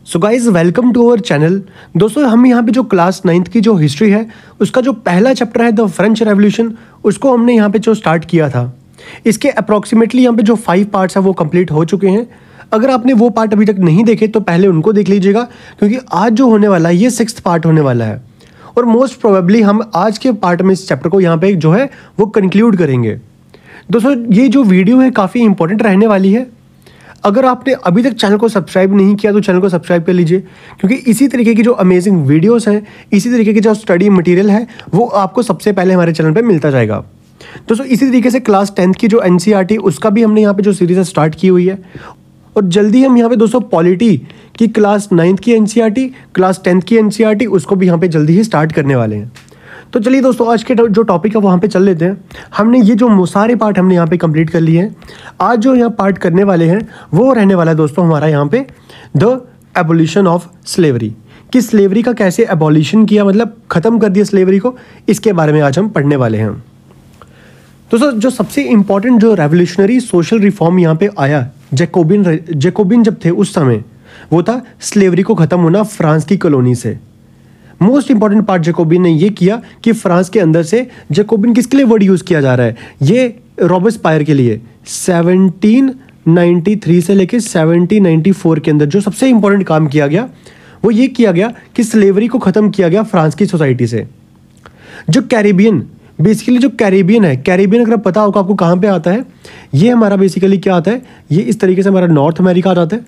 So guys welcome to our channel. दोस्तों हम यहाँ पे जो क्लास 9th की जो हिस्ट्री है उसका जो पहला चैप्टर है द फ्रेंच रेवोल्यूशन, उसको हमने यहाँ पे जो स्टार्ट किया था। इसके अप्रॉक्सीमेटली यहाँ पे जो 5 पार्ट्स हैं वो कंप्लीट हो चुके हैं। अगर आपने वो पार्ट अभी तक नहीं देखे तो पहले उनको देख लीजिएगा, क्योंकि आज जो होने वाला है ये 6th पार्ट होने वाला है और मोस्ट प्रोबेबली हम आज के पार्ट में इस चैप्टर को यहाँ पे जो है वो कंक्लूड करेंगे। दोस्तों ये जो वीडियो है काफ़ी इंपॉर्टेंट रहने वाली है। अगर आपने अभी तक चैनल को सब्सक्राइब नहीं किया तो चैनल को सब्सक्राइब कर लीजिए, क्योंकि इसी तरीके की जो अमेजिंग वीडियोस हैं, इसी तरीके की जो स्टडी मटेरियल है वो आपको सबसे पहले हमारे चैनल पे मिलता जाएगा। दोस्तों इसी तरीके से क्लास 10th की जो NCERT उसका भी हमने यहाँ पे जो सीरीज स्टार्ट की हुई है और जल्दी हम यहाँ पे दोस्तों पॉलिटी की क्लास 9th की NCERT, क्लास 10th की NCERT उसको भी यहाँ पे जल्दी ही स्टार्ट करने वाले हैं। तो चलिए दोस्तों आज के जो टॉपिक है वहाँ पे चल लेते हैं। हमने ये जो सारे पार्ट हमने यहाँ पे कंप्लीट कर लिए हैं। आज जो यहाँ पार्ट करने वाले हैं वो रहने वाला है दोस्तों हमारा यहाँ पे द एबोलिशन ऑफ स्लेवरी, कि स्लेवरी का कैसे एबोलिशन किया, मतलब ख़त्म कर दिया स्लेवरी को, इसके बारे में आज हम पढ़ने वाले हैं। दोस्तों जो सबसे इंपॉर्टेंट जो रेवोल्यूशनरी सोशल रिफॉर्म यहाँ पे आया जैकोबिन जब थे उस समय, वो था स्लेवरी को ख़त्म होना फ्रांस की कॉलोनी से। मोस्ट इंपॉर्टेंट पार्ट जैकोबिन ने ये किया कि फ्रांस के अंदर से, जैकोबिन किसके लिए वर्ड यूज़ किया जा रहा है, ये रॉबेस्पायर के लिए 1793 से लेकर 1794 के अंदर जो सबसे इंपॉर्टेंट काम किया गया वो ये किया गया कि स्लेवरी को ख़त्म किया गया फ्रांस की सोसाइटी से। जो कैरिबियन, बेसिकली जो कैरिबियन है, कैरिबियन अगर पता होगा आपको कहाँ पे आता है, ये हमारा बेसिकली क्या आता है, ये इस तरीके से हमारा नॉर्थ अमेरिका आ जाता है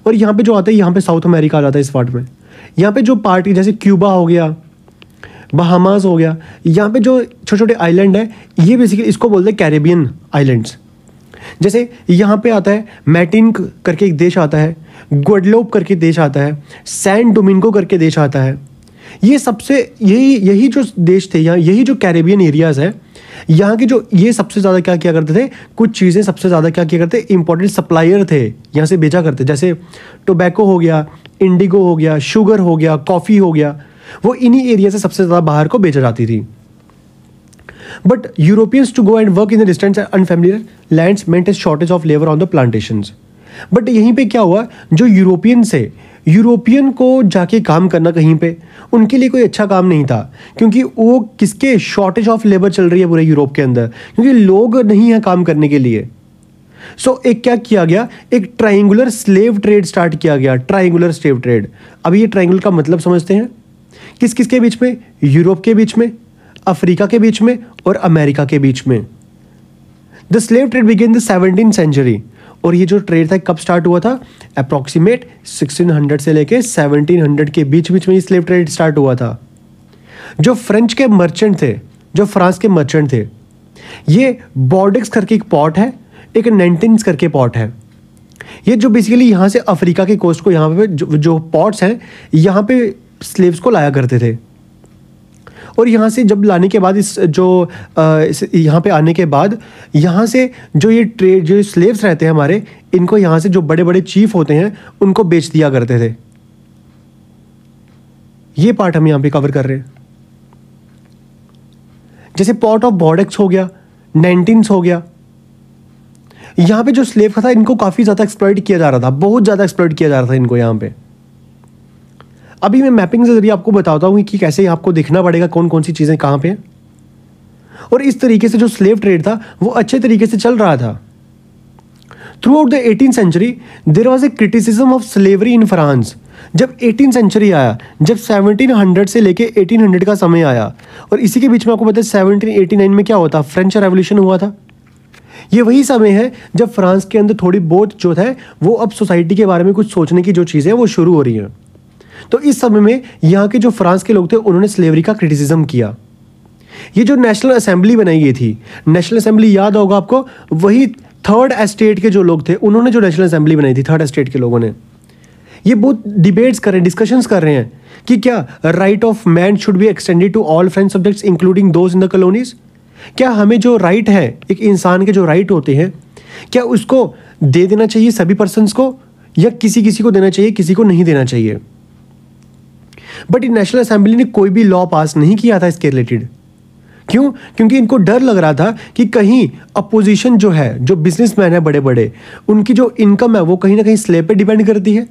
और यहाँ पे जो आता है यहाँ पे साउथ अमेरिका आ जाता है इस पार्ट में। यहाँ पे जो पार्ट जैसे क्यूबा हो गया, बहामास हो गया, यहाँ पे जो छोटे छोटे आइलैंड है ये बेसिकली इसको बोलते हैं कैरिबियन आइलैंड्स। जैसे यहाँ पे आता है मैटिन करके एक देश आता है, ग्वाडेलूप करके देश आता है, सैन डोमिंगो करके देश आता है। ये सबसे यही जो देश थे यहाँ, यही जो कैरिबियन एरियाज़ है यहाँ के जो ये सबसे ज़्यादा क्या किया करते थे, कुछ चीज़ें सबसे ज़्यादा क्या किया करते, इंपॉर्टेंट सप्लायर थे, यहाँ से बेचा करते। जैसे टोबैको हो गया, इंडिगो हो गया, शुगर हो गया, कॉफ़ी हो गया, वो इन्हीं एरिया से सबसे ज़्यादा बाहर को बेचा जाती थी। But Europeans to go and work in the distant unfamiliar lands meant a shortage of labour on the plantations. बट यहीं पे क्या हुआ, जो यूरोपियन को जाके काम करना कहीं पे उनके लिए कोई अच्छा काम नहीं था, क्योंकि वो किसके शॉर्टेज ऑफ लेबर चल रही है पूरे यूरोप के अंदर, क्योंकि लोग नहीं हैं काम करने के लिए। सो एक क्या किया गया, एक ट्रायंगुलर स्लेव ट्रेड स्टार्ट किया गया, ट्रायंगुलर स्लेव ट्रेड। अब ये ट्रायंगुलर का मतलब समझते हैं, किस किस के बीच में, यूरोप के बीच में, अफ्रीका के बीच में और अमेरिका के बीच में। The slave trade began the 17th century, और ये जो ट्रेड था कब स्टार्ट हुआ था, अप्रॉक्सीमेट 1600 से लेके 1700 के बीच में ये स्लेव ट्रेड स्टार्ट हुआ था। जो फ्रेंच के मर्चेंट थे, जो फ्रांस के मर्चेंट थे, ये बॉर्डेक्स करके एक पॉर्ट है, एक नेंटिन्स करके पॉर्ट है। ये जो बेसिकली यहाँ से अफ्रीका के कोस्ट को, यहाँ पे जो पॉर्ट्स हैं यहाँ पे स्लेव्स को लाया करते थे। और यहाँ से जब लाने के बाद यहाँ पे आने के बाद यहाँ से जो ये ट्रेड, जो स्लेव्स रहते हैं हमारे, इनको यहाँ से जो बड़े बड़े चीफ होते हैं उनको बेच दिया करते थे। ये पार्ट हम यहाँ पे कवर कर रहे हैं। जैसे पॉर्ट ऑफ बॉर्डेक्स हो गया, नेंटिन्स हो गया, यहाँ पे जो स्लेव था इनको काफ़ी ज़्यादा एक्सप्लॉइट किया जा रहा था, बहुत ज़्यादा एक्सप्लॉइट किया जा रहा था इनको यहाँ पे। अभी मैं मैपिंग के जरिए आपको बताता हूँ कि कैसे आपको देखना पड़ेगा कौन कौन सी चीज़ें कहाँ पे हैं। और इस तरीके से जो स्लेव ट्रेड था वो अच्छे तरीके से चल रहा था। Throughout the 18th century there was a criticism of slavery in France. जब 18th सेंचुरी आया, जब 1700 से लेके 1800 का समय आया, और इसी के बीच में आपको पता है 1789 में क्या होता, फ्रेंच रेवोल्यूशन हुआ था। ये वही समय है जब फ्रांस के अंदर थोड़ी बहुत जो है वो अब सोसाइटी के बारे में कुछ सोचने की जो चीज़ें हैं वो शुरू हो रही हैं। तो इस समय में यहाँ के जो फ्रांस के लोग थे उन्होंने स्लेवरी का क्रिटिसिज्म किया। ये जो नेशनल असेंबली बनाई गई थी, नेशनल असेंबली याद होगा आपको, वही थर्ड एस्टेट के जो लोग थे उन्होंने जो नेशनल असेंबली बनाई थी, थर्ड एस्टेट के लोगों ने। ये बहुत डिबेट्स कर रहे हैं, डिस्कशंस कर रहे हैं कि क्या right of man should be extended to all French subjects including those in the colonies. क्या हमें जो राइट है, एक इंसान के जो राइट होते हैं, क्या उसको दे देना चाहिए सभी पर्सन्स को, या किसी किसी को देना चाहिए, किसी को नहीं देना चाहिए। बट नेशनल असेंबली ने कोई भी लॉ पास नहीं किया था इसके रिलेटेड। क्यों? क्योंकि इनको डर लग रहा था कि कहीं अपोजिशन जो है, जो बिजनेसमैन है बड़े बड़े, उनकी जो इनकम है वो कहीं ना कहीं स्लेब पे डिपेंड करती है।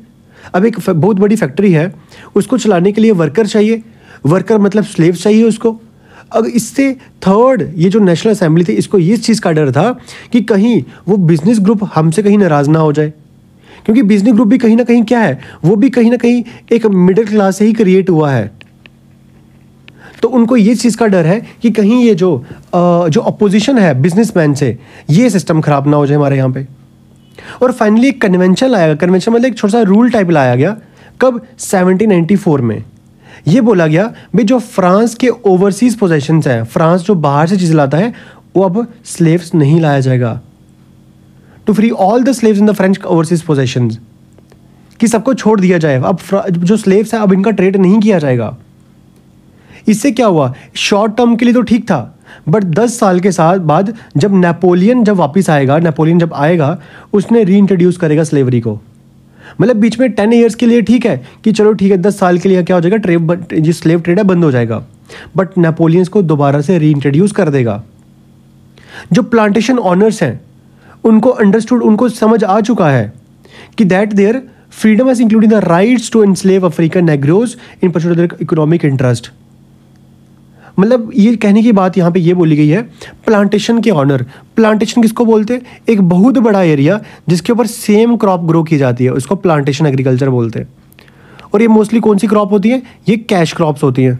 अब एक बहुत बड़ी फैक्ट्री है, उसको चलाने के लिए वर्कर चाहिए, वर्कर मतलब स्लेव चाहिए उसको। अब इससे थर्ड ये जो नेशनल असेंबली थी, इसको ये चीज़ का डर था कि कहीं वो बिजनेस ग्रुप हमसे कहीं नाराज़ ना हो जाए, क्योंकि बिजनेस ग्रुप भी कहीं ना कहीं क्या है, वो भी कहीं ना कहीं एक मिडिल क्लास से ही क्रिएट हुआ है। तो उनको ये चीज़ का डर है कि कहीं ये जो अपोजिशन है बिजनेसमैन से, ये सिस्टम खराब ना हो जाए हमारे यहाँ पे। और फाइनली एक कन्वेंशन लाया गया, कन्वेंशन मतलब एक छोटा सा रूल टाइप लाया गया। कब? 1794 में। ये बोला गया भाई जो फ्रांस के ओवरसीज पोजेशंस हैं, फ्रांस जो बाहर से चीज़ लाता है, वो अब स्लेव्स नहीं लाया जाएगा। To free all the slaves in the French overseas possessions, कि सबको छोड़ दिया जाए। अब जो स्लेव्स हैं अब इनका ट्रेड नहीं किया जाएगा। इससे क्या हुआ, शॉर्ट टर्म के लिए तो ठीक था, बट 10 साल के साथ बाद जब नेपोलियन जब वापस आएगा, नेपोलियन जब आएगा, उसने री इंट्रोड्यूस करेगा स्लेवरी को। मतलब बीच में 10 ईयर्स के लिए ठीक है कि चलो ठीक है, 10 साल के लिए क्या हो जाएगा, ट्रेड जो स्लेव ट्रेड है बंद हो जाएगा, बट नेपोलियंस को दोबारा से री इंट्रोड्यूस कर देगा। जो प्लांटेशन ऑनर्स हैं उनको अंडरस्टूड, उनको समझ आ चुका है कि that there freedom is including the rights to enslave African negroes in pursuit of their economic interest. मतलब ये कहने की बात यहाँ पे ये बोली गई है, प्लांटेशन के ऑनर। प्लांटेशन किसको बोलते हैं? एक बहुत बड़ा एरिया जिसके ऊपर सेम क्रॉप ग्रो की जाती है, उसको प्लांटेशन एग्रीकल्चर बोलते हैं। और ये मोस्टली कौन सी क्रॉप होती है? ये कैश क्रॉप्स होती हैं।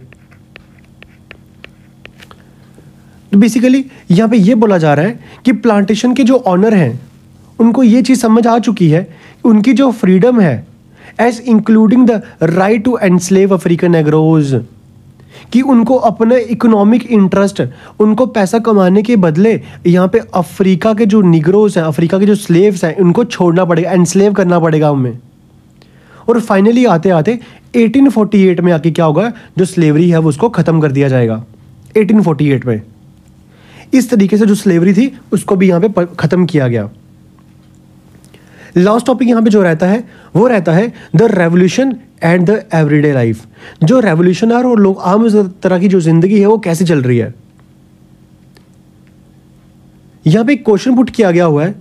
तो बेसिकली यहाँ पे ये बोला जा रहा है कि प्लांटेशन के जो ऑनर हैं उनको ये चीज़ समझ आ चुकी है, उनकी जो फ्रीडम है as including the right to enslave African negroes, कि उनको अपना इकोनॉमिक इंटरेस्ट, उनको पैसा कमाने के बदले यहाँ पे अफ्रीका के जो निग्रोज हैं, अफ्रीका के जो स्लेव्स हैं, उनको छोड़ना पड़ेगा, एनस्लेव करना पड़ेगा उनमें। और फाइनली आते आते 1848 में आके क्या होगा, जो स्लेवरी है वो उसको ख़त्म कर दिया जाएगा 1848 में। इस तरीके से जो स्लेवरी थी उसको भी यहाँ पे ख़त्म किया गया। लास्ट टॉपिक यहाँ पे जो रहता है वो रहता है the revolution and the everyday life. जो रेवोल्यूशन और लोग आम तरह की जो जिंदगी है वो कैसे चल रही है। यहां पे एक क्वेश्चन पुट किया गया हुआ है,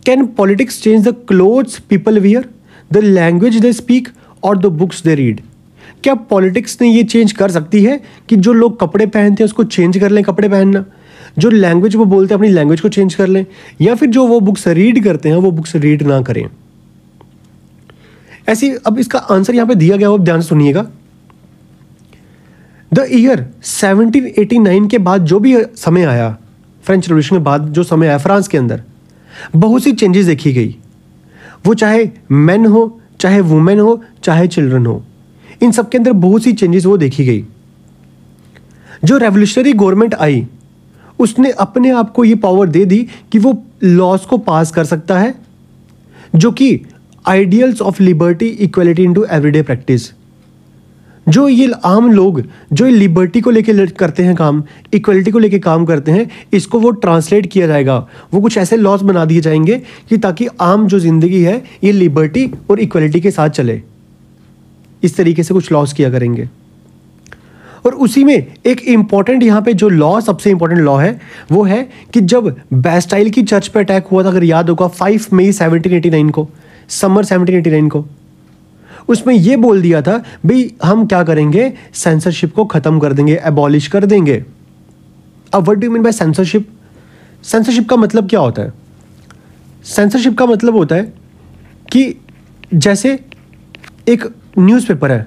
can politics change the clothes people wear, the language they speak और द बुक्स दे रीड। क्या पॉलिटिक्स ने ये चेंज कर सकती है कि जो लोग कपड़े पहनते हैं उसको चेंज कर लें, कपड़े पहनना, जो लैंग्वेज वो बोलते हैं अपनी लैंग्वेज को चेंज कर लें, या फिर जो वो बुक्स रीड करते हैं वो बुक्स रीड ना करें। ऐसी अब इसका आंसर यहां पे दिया गया हो, ध्यान से सुनिएगा। द ईयर 1789 के बाद जो भी समय आया, फ्रेंच रेवोल्यूशन के बाद जो समय आया फ्रांस के अंदर, बहुत सी चेंजेस देखी गई। वो चाहे मेन हो, चाहे वुमेन हो, चाहे चिल्ड्रन हो, इन सब के अंदर बहुत सी चेंजेस वो देखी गई। जो रेवोल्यूशनरी गवर्नमेंट आई उसने अपने आप को ये पावर दे दी कि वो लॉज को पास कर सकता है जो कि ideals of liberty, equality into everyday practice. जो ये आम लोग जो लिबर्टी को लेके करते हैं काम, इक्वलिटी को लेके काम करते हैं, इसको वो ट्रांसलेट किया जाएगा। वो कुछ ऐसे लॉज बना दिए जाएंगे कि ताकि आम जो जिंदगी है ये लिबर्टी और इक्वलिटी के साथ चले। इस तरीके से कुछ लॉज किया करेंगे। और उसी में एक इंपॉर्टेंट यहाँ पे जो लॉ, सबसे इंपॉर्टेंट लॉ है वो है कि जब बैस्टाइल की चर्च पे अटैक हुआ था, अगर याद होगा 5 मई 1789 को, समर 1789 को, उसमें ये बोल दिया था भाई हम क्या करेंगे, सेंसरशिप को खत्म कर देंगे, एबॉलिश कर देंगे। अब what do you mean by censorship? Censorship का मतलब क्या होता है? सेंसरशिप का मतलब होता है कि जैसे एक न्यूज़पेपर है,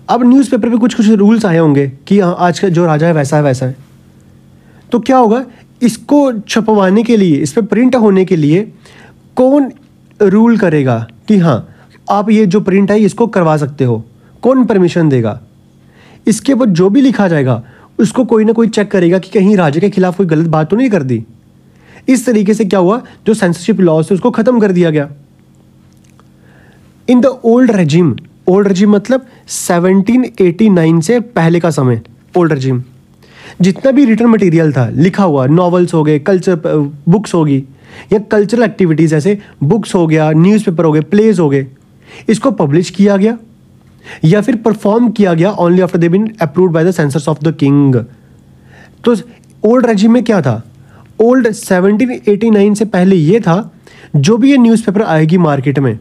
अब न्यूज़पेपर पे कुछ कुछ रूल्स आए होंगे कि हाँ आज का जो राजा है वैसा है वैसा है, तो क्या होगा, इसको छपवाने के लिए, इस पर प्रिंट होने के लिए कौन रूल करेगा कि हाँ आप ये जो प्रिंट है इसको करवा सकते हो, कौन परमिशन देगा? इसके ऊपर जो भी लिखा जाएगा उसको कोई ना कोई चेक करेगा कि कहीं राजा के खिलाफ कोई गलत बात तो नहीं कर दी। इस तरीके से क्या हुआ, जो सेंसरशिप लॉ से उसको खत्म कर दिया गया। In the old regime, old regime मतलब 1789 से पहले का समय, ओल्ड रेजिम, जितना भी रिटन मटेरियल था, लिखा हुआ, नॉवेल्स हो गए, कल्चर बुक्स होगी या कल्चरल एक्टिविटीज जैसे बुक्स हो गया, न्यूज़पेपर हो गए, प्लेज हो गए, इसको पब्लिश किया गया या फिर परफॉर्म किया गया only after they been approved by the census of the king. तो ओल्ड रेजिम में क्या था, ओल्ड 1789 से पहले ये था, जो भी ये न्यूज़पेपर आएगी मार्केट में,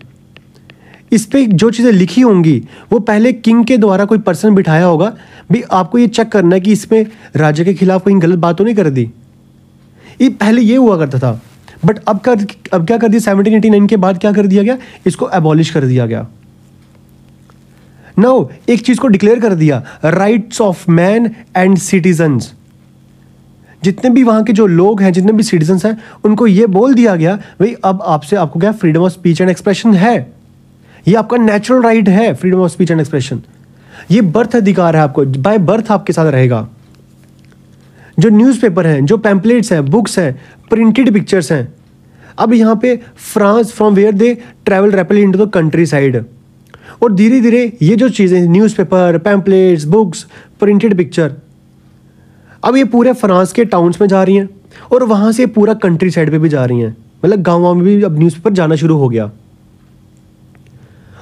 इस पे जो चीज़ें लिखी होंगी वो पहले किंग के द्वारा कोई पर्सन बिठाया होगा, भी आपको ये चेक करना है कि इसमें राजा के खिलाफ कोई गलत बात तो नहीं कर दी। ये पहले ये हुआ करता था, बट अब क्या कर दिया 1789 के बाद क्या कर दिया गया, इसको एबॉलिश कर दिया गया। नाउ एक चीज को डिक्लेयर कर दिया, rights of man and citizens. जितने भी वहां के जो लोग हैं, जितने भी सिटीजन्स हैं, उनको ये बोल दिया गया भाई अब आपको क्या freedom of speech and expression है, ये आपका नेचुरल राइट है freedom of speech and expression, ये बर्थ अधिकार है, आपको बाय बर्थ आपके साथ रहेगा। जो न्यूज़पेपर हैं, जो पैम्पलेट्स हैं, बुक्स हैं, प्रिंटेड पिक्चर्स हैं। अब यहाँ पे France from where they travel rapidly into the countryside, और धीरे धीरे ये जो चीज़ें newspaper, pamphlets, books, printed picture, अब ये पूरे फ्रांस के टाउन्स में जा रही हैं और वहाँ से पूरा कंट्री साइड पे भी जा रही हैं, मतलब गाँव में भी अब न्यूज़पेपर जाना शुरू हो गया।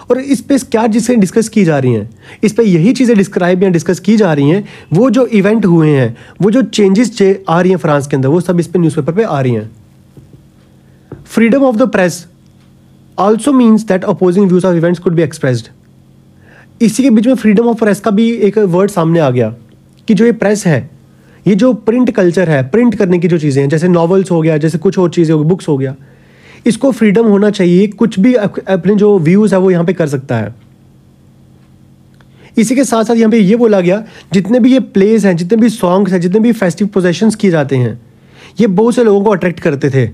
और इस पे क्या चीज़ें डिस्कस की जा रही हैं, इस पे यही चीज़ें डिस्क्राइब या डिस्कस की जा रही हैं, वो जो इवेंट हुए हैं, वो जो चेंजेस आ रही हैं फ्रांस के अंदर, वो सब इस पे न्यूज़पेपर पे आ रही हैं। Freedom of the press also means that opposing views of events could be expressed. इसी के बीच में फ्रीडम ऑफ प्रेस का भी एक वर्ड सामने आ गया कि जो ये प्रेस है, ये जो प्रिंट कल्चर है, प्रिंट करने की जो चीज़ें हैं, जैसे नॉवेल्स हो गया, जैसे कुछ और चीज़ें हो गई, बुक्स हो गया, इसको फ्रीडम होना चाहिए, कुछ भी अपने जो व्यूज है वो यहाँ पे कर सकता है। इसी के साथ साथ यहाँ पे ये बोला गया जितने भी ये प्लेस हैं, जितने भी सॉन्ग्स हैं, जितने भी फेस्टिव पोजेशंस किए जाते हैं, ये बहुत से लोगों को अट्रैक्ट करते थे।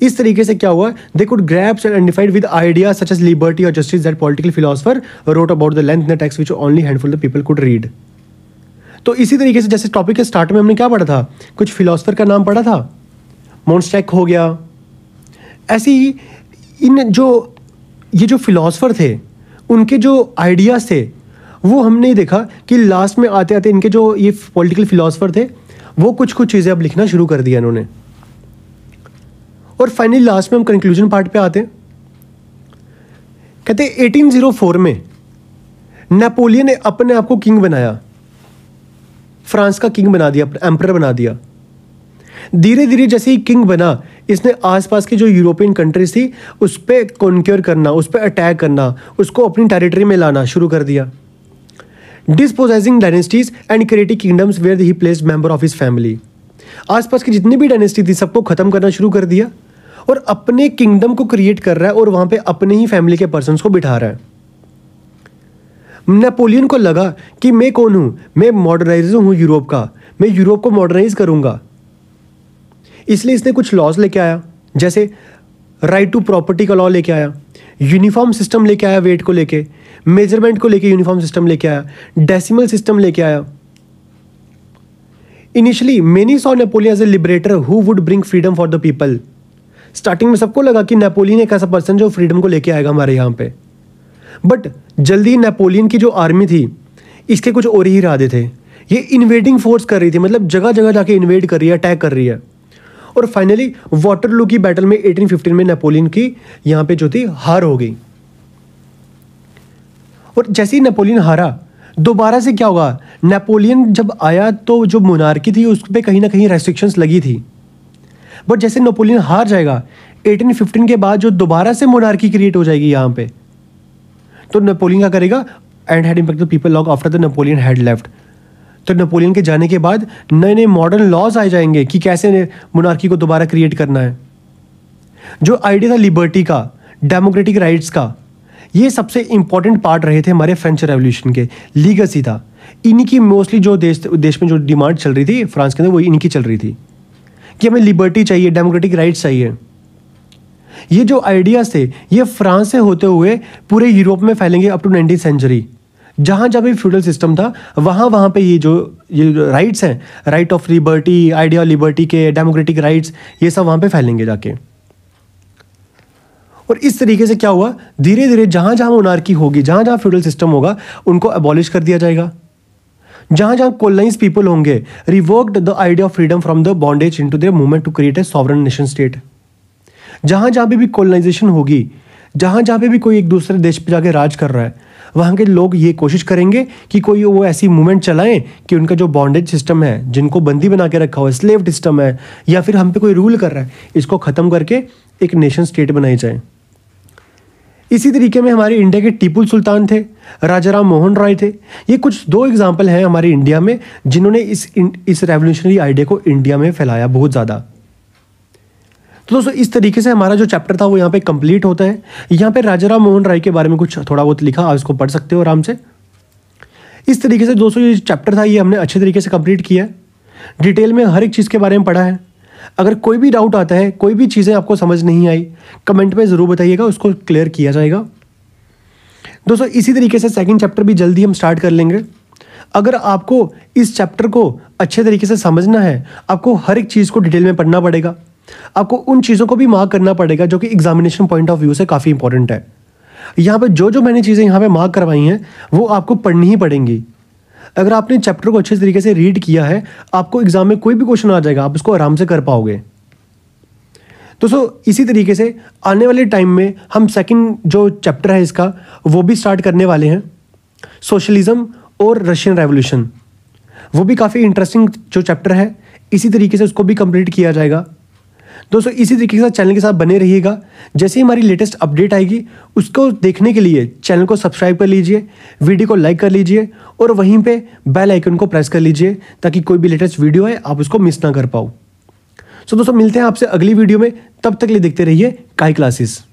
इस तरीके से क्या हुआ, they could grabs and identified with ideas such as liberty और justice that political philosopher wrote about the length in the text which only handful the people could read. तो इसी तरीके से जैसे टॉपिक के स्टार्ट में हमने क्या पढ़ा था, कुछ फिलोसफर का नाम पढ़ा था, मोन्स्टैक हो गया। ऐसे ही ये जो फिलोसफर थे, उनके जो आइडियाज़ थे, वो हमने देखा कि लास्ट में आते आते इनके जो ये पॉलिटिकल फिलोसफर थे, वो कुछ चीज़ें अब लिखना शुरू कर दिया इन्होंने। और फाइनली लास्ट में हम कंक्लूजन पार्ट पे आते हैं। कहते हैं 1804 में नेपोलियन ने अपने आप को किंग बनाया, फ्रांस का किंग बना दिया, एम्परर बना दिया। धीरे धीरे जैसे ही किंग बना, इसने आसपास की जो यूरोपियन कंट्रीज थी उस पर कॉन्क्योर करना, उस पर अटैक करना, उसको अपनी टेरिटरी में लाना शुरू कर दिया। Dispossessing dynasties and creating kingdoms where he placed member of his family. आसपास की जितनी भी डायनेस्टी थी सबको खत्म करना शुरू कर दिया और अपने किंगडम को क्रिएट कर रहा है और वहां पे अपने ही फैमिली के पर्सन्स को बिठा रहा है। नेपोलियन को लगा कि मैं कौन हूं, मैं मॉडर्नाइजर हूं यूरोप का, मैं यूरोप को मॉडर्नाइज करूंगा। इसलिए इसने कुछ लॉज लेके आया, जैसे राइट टू प्रॉपर्टी का लॉ लेके आया, यूनिफॉर्म सिस्टम लेके आया, वेट को लेके, मेजरमेंट को लेके यूनिफॉर्म सिस्टम लेके आया, डेसिमल सिस्टम लेके आया। Initially many saw Napoleon as a liberator who would bring freedom for the people. Starting में सबको लगा कि नेपोलियन एक ऐसा पर्सन जो फ्रीडम को लेके आएगा हमारे यहाँ पे, बट जल्दी नेपोलियन की जो आर्मी थी इसके कुछ और ही इरादे थे। ये इन्वेडिंग फोर्स कर रही थी, मतलब जगह जगह जाके इन्वेड कर रही है, अटैक कर रही है। और फाइनली वाटरलू की बैटल में 1815 में नेपोलियन की यहाँ पे जो थी हार हो गई। और जैसे ही नेपोलियन हारा, दोबारा से क्या होगा, नेपोलियन जब आया तो जो मोनार्की थी उस पर कहीं ना कहीं रेस्ट्रिक्शंस लगी थी। बट जैसे नेपोलियन हार जाएगा 1815 के बाद, जो दोबारा से मोनार्की क्रिएट हो जाएगी यहाँ पे, तो नेपोलियन क्या करेगा, and had impact the people long after the Napoleon had left. तो नेपोलियन के जाने के बाद नए नए मॉडर्न लॉज आ जाएंगे कि कैसे मोनार्की को दोबारा क्रिएट करना है। जो आइडिया था लिबर्टी का, डेमोक्रेटिक राइट्स का, ये सबसे इंपॉर्टेंट पार्ट रहे थे हमारे फ्रेंच रेवोल्यूशन के, लीगेसी था। इन्हीं की मोस्टली जो देश में जो डिमांड चल रही थी फ्रांस के अंदर, वो इनकी चल रही थी कि हमें लिबर्टी चाहिए, डेमोक्रेटिक राइट्स चाहिए। ये जो आइडियाज थे ये फ्रांस से होते हुए पूरे यूरोप में फैलेंगे अप टू 19th सेंचुरी। जहाँ जहाँ भी फ्यूडल सिस्टम था वहाँ पे ये राइट्स हैं, right of liberty, idea liberty के, डेमोक्रेटिक राइट्स, ये सब वहाँ पे फैलेंगे जाके। और इस तरीके से क्या हुआ, धीरे धीरे जहाँ जहाँ मोनार्की होगी, जहाँ जहाँ फ्यूडल सिस्टम होगा, उनको अबॉलिश कर दिया जाएगा। जहाँ जहाँ कोलोनाइज पीपल होंगे, revoked the idea of freedom from the bondage into their movement to create a sovereign nation state. जहाँ जहाँ पे भी कोलोनाइजेशन होगी, जहाँ जहाँ पे भी कोई एक दूसरे देश पे जाके राज कर रहा है, वहाँ के लोग ये कोशिश करेंगे कि कोई वो ऐसी मूवमेंट चलाएं कि उनका जो बॉन्डेज सिस्टम है, जिनको बंदी बना के रखा हुआ है, स्लेव सिस्टम है, या फिर हम पे कोई रूल कर रहा है, इसको ख़त्म करके एक नेशन स्टेट बनाई जाए। इसी तरीके में हमारे इंडिया के टीपू सुल्तान थे, राजा राम मोहन रॉय थे। ये कुछ 2 एग्जाम्पल हैं हमारे इंडिया में जिन्होंने इस रेवोल्यूशनरी आइडिया को इंडिया में फैलाया बहुत ज़्यादा। तो दोस्तों इस तरीके से हमारा जो चैप्टर था वो यहाँ पे कंप्लीट होता है। यहाँ पे राजा राम मोहन रॉय के बारे में कुछ थोड़ा बहुत लिखा, आप इसको पढ़ सकते हो आराम से। इस तरीके से दोस्तों ये चैप्टर था ये हमने अच्छे तरीके से कंप्लीट किया है, डिटेल में हर एक चीज़ के बारे में पढ़ा है। अगर कोई भी डाउट आता है, कोई भी चीज़ें आपको समझ नहीं आई, कमेंट में ज़रूर बताइएगा, उसको क्लियर किया जाएगा। दोस्तों इसी तरीके से सेकंड चैप्टर भी जल्दी हम स्टार्ट कर लेंगे। अगर आपको इस चैप्टर को अच्छे तरीके से समझना है, आपको हर एक चीज़ को डिटेल में पढ़ना पड़ेगा, आपको उन चीज़ों को भी मार्क करना पड़ेगा जो कि एग्जामिनेशन पॉइंट ऑफ व्यू से काफ़ी इंपॉर्टेंट है। यहाँ पे जो मैंने चीज़ें यहाँ पे मार्क करवाई हैं वो आपको पढ़नी ही पड़ेंगी। अगर आपने चैप्टर को अच्छे तरीके से रीड किया है, आपको एग्जाम में कोई भी क्वेश्चन आ जाएगा, आप उसको आराम से कर पाओगे। दोस्तों इसी तरीके से आने वाले टाइम में हम सेकंड जो चैप्टर है इसका वो भी स्टार्ट करने वाले हैं, सोशलिज्म और रशियन रेवोल्यूशन। वो भी काफ़ी इंटरेस्टिंग जो चैप्टर है, इसी तरीके से उसको भी कंप्लीट किया जाएगा। दोस्तों इसी तरीके के साथ चैनल के साथ बने रहिएगा। जैसे ही हमारी लेटेस्ट अपडेट आएगी उसको देखने के लिए चैनल को सब्सक्राइब कर लीजिए, वीडियो को लाइक कर लीजिए और वहीं पे बेल आइकन को प्रेस कर लीजिए ताकि कोई भी लेटेस्ट वीडियो है आप उसको मिस ना कर पाओ। सो दोस्तों मिलते हैं आपसे अगली वीडियो में, तब तक के लिए देखते रहिए काई क्लासेस।